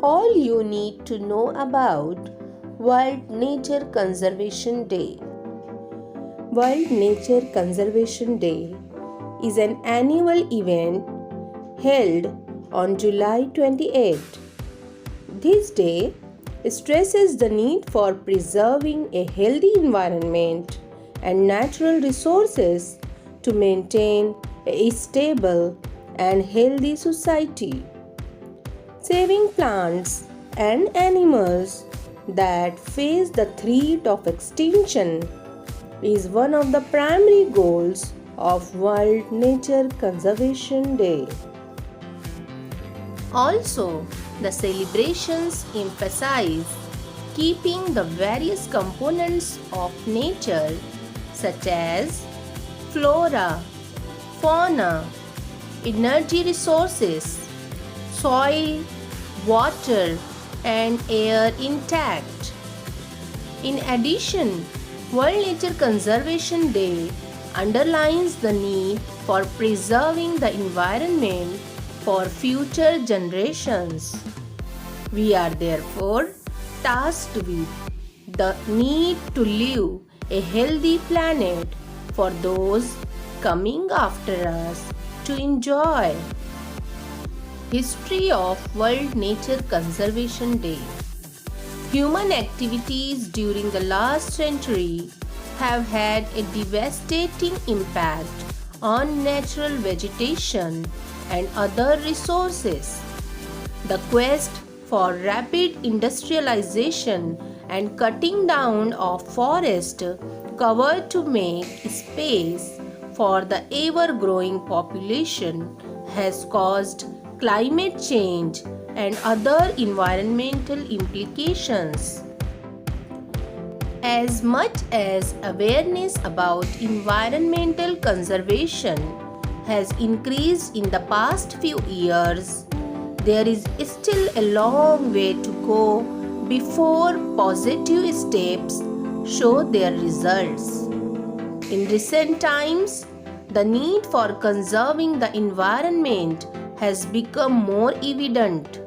All you need to know about World Nature Conservation Day. World Nature Conservation Day is an annual event held on July 28. This day stresses the need for preserving a healthy environment and natural resources to maintain a stable and healthy society. Saving plants and animals that face the threat of extinction is one of the primary goals of World Nature Conservation Day. Also, the celebrations emphasize keeping the various components of nature such as flora, fauna, energy resources, soil, water, and air intact. In addition, World Nature Conservation Day underlines the need for preserving the environment for future generations. We are therefore tasked with the need to leave a healthy planet for those coming after us to enjoy. History of World Nature Conservation Day. Human activities during the last century have had a devastating impact on natural vegetation and other resources. The quest for rapid industrialization and cutting down of forest cover to make space for the ever-growing population has caused climate change and other environmental implications. As much as awareness about environmental conservation has increased in the past few years, there is still a long way to go before positive steps show their results. In recent times, the need for conserving the environment has become more evident.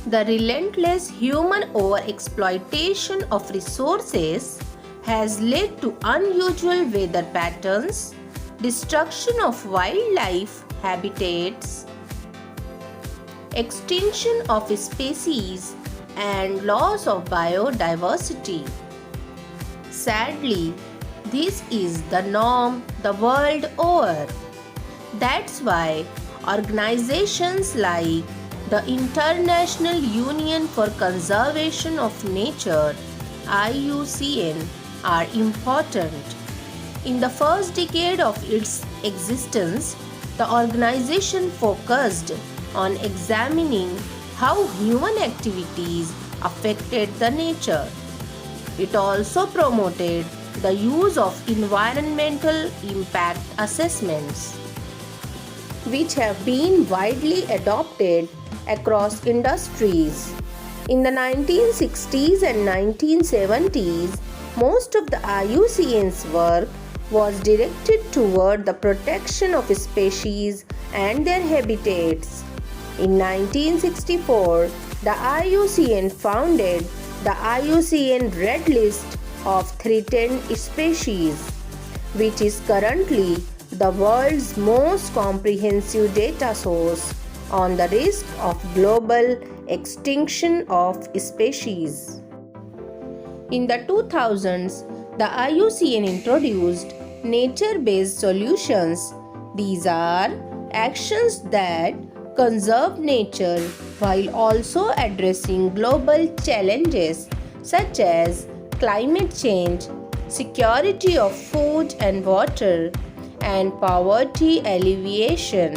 The relentless human overexploitation of resources has led to unusual weather patterns, destruction of wildlife habitats, extinction of species, and loss of biodiversity. Sadly, this is the norm the world over. That's why organizations like the International Union for Conservation of Nature (Iucn) are important. In the first decade of its existence, the organization focused on examining how human activities affected the nature. It also promoted the use of environmental impact assessments, which have been widely adopted across industries. In the 1960s and 1970s, most of the IUCN's work was directed toward the protection of species and their habitats. In 1964, the IUCN founded the IUCN Red List of Threatened Species, which is currently the world's most comprehensive data source on the risk of global extinction of species. In the 2000s, the IUCN introduced nature-based solutions. These are actions that conserve nature while also addressing global challenges such as climate change, security of food and water, and poverty alleviation.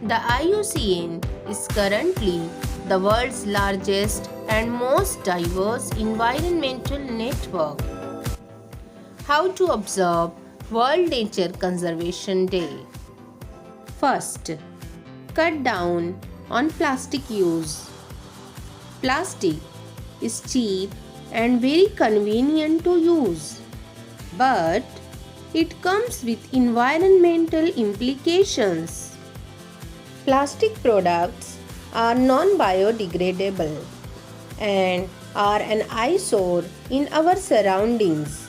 The IUCN is currently the world's largest and most diverse environmental network. How to observe World Nature Conservation Day? First, cut down on plastic use. Plastic is cheap and very convenient to use, but it comes with environmental implications. Plastic products are non-biodegradable and are an eyesore in our surroundings.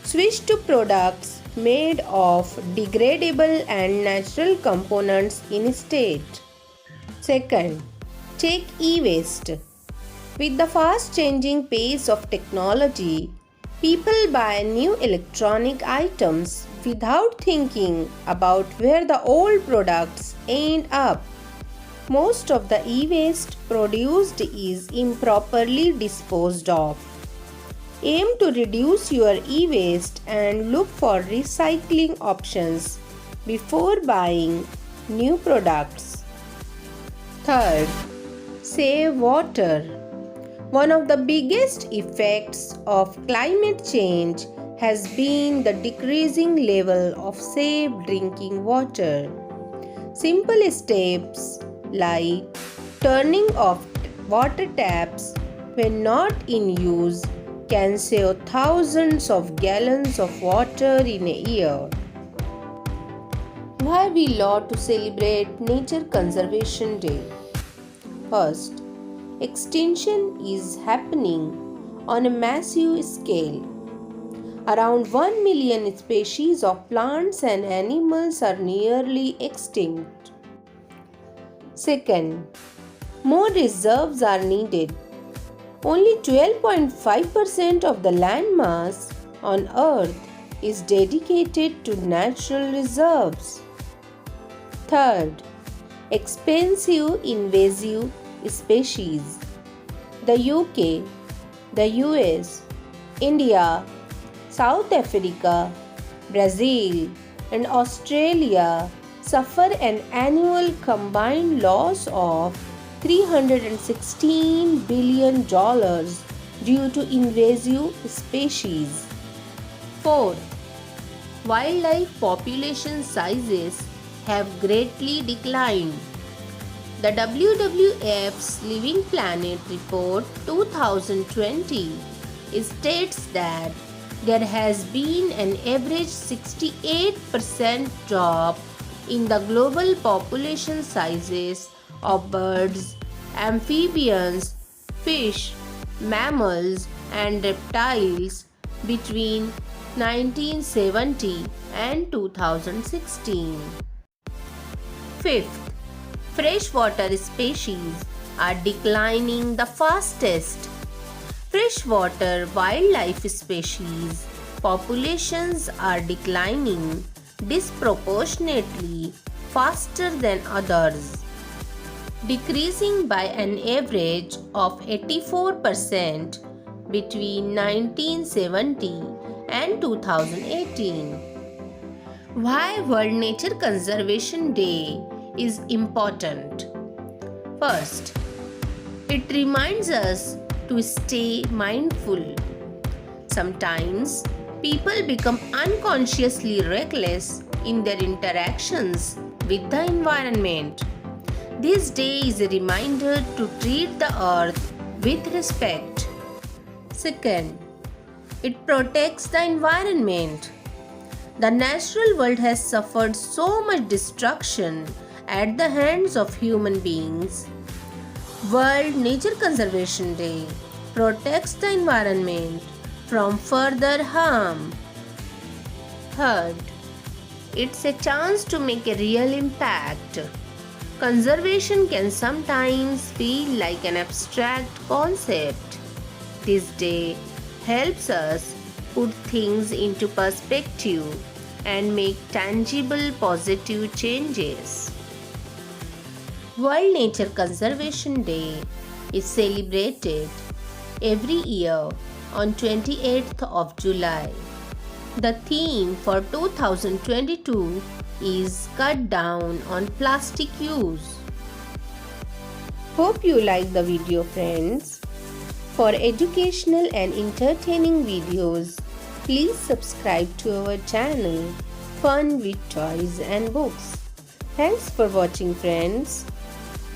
Switch to products made of degradable and natural components instead. Second, take e-waste. With the fast-changing pace of technology, people buy new electronic items without thinking about where the old products end up. Most of the e-waste produced is improperly disposed of. Aim to reduce your e-waste and look for recycling options before buying new products. Third, save water. One of the biggest effects of climate change has been the decreasing level of safe drinking water. Simple steps like turning off water taps when not in use can save thousands of gallons of water in a year. Why we love to celebrate Nature Conservation Day? First, extinction is happening on a massive scale. Around 1 million species of plants and animals are nearly extinct. Second, more reserves are needed. Only 12.5% of the landmass on Earth is dedicated to natural reserves. Third, expensive invasive species. The UK, the US, India, South Africa, Brazil, and Australia suffer an annual combined loss of $316 billion due to invasive species. Fourth, wildlife population sizes have greatly declined. The WWF's Living Planet Report 2020 states that there has been an average 68% drop in the global population sizes of birds, amphibians, fish, mammals, and reptiles between 1970 and 2016. Fifth, freshwater species are declining the fastest. Freshwater wildlife species populations are declining disproportionately faster than others, decreasing by an average of 84% between 1970 and 2018. Why World Nature Conservation Day is important? First, it reminds us to stay mindful. Sometimes people become unconsciously reckless in their interactions with the environment. This day is a reminder to treat the earth with respect. Second, it protects the environment. The natural world has suffered so much destruction at the hands of human beings. World Nature Conservation Day protects the environment from further harm. Third, it's a chance to make a real impact. Conservation can sometimes feel like an abstract concept. This day helps us put things into perspective and make tangible positive changes. World Nature Conservation Day is celebrated every year on 28th of July. The theme for 2022 is Cut Down on Plastic Use. Hope you like the video, friends. For educational and entertaining videos, please subscribe to our channel Fun with Toys and Books. Thanks for watching, friends.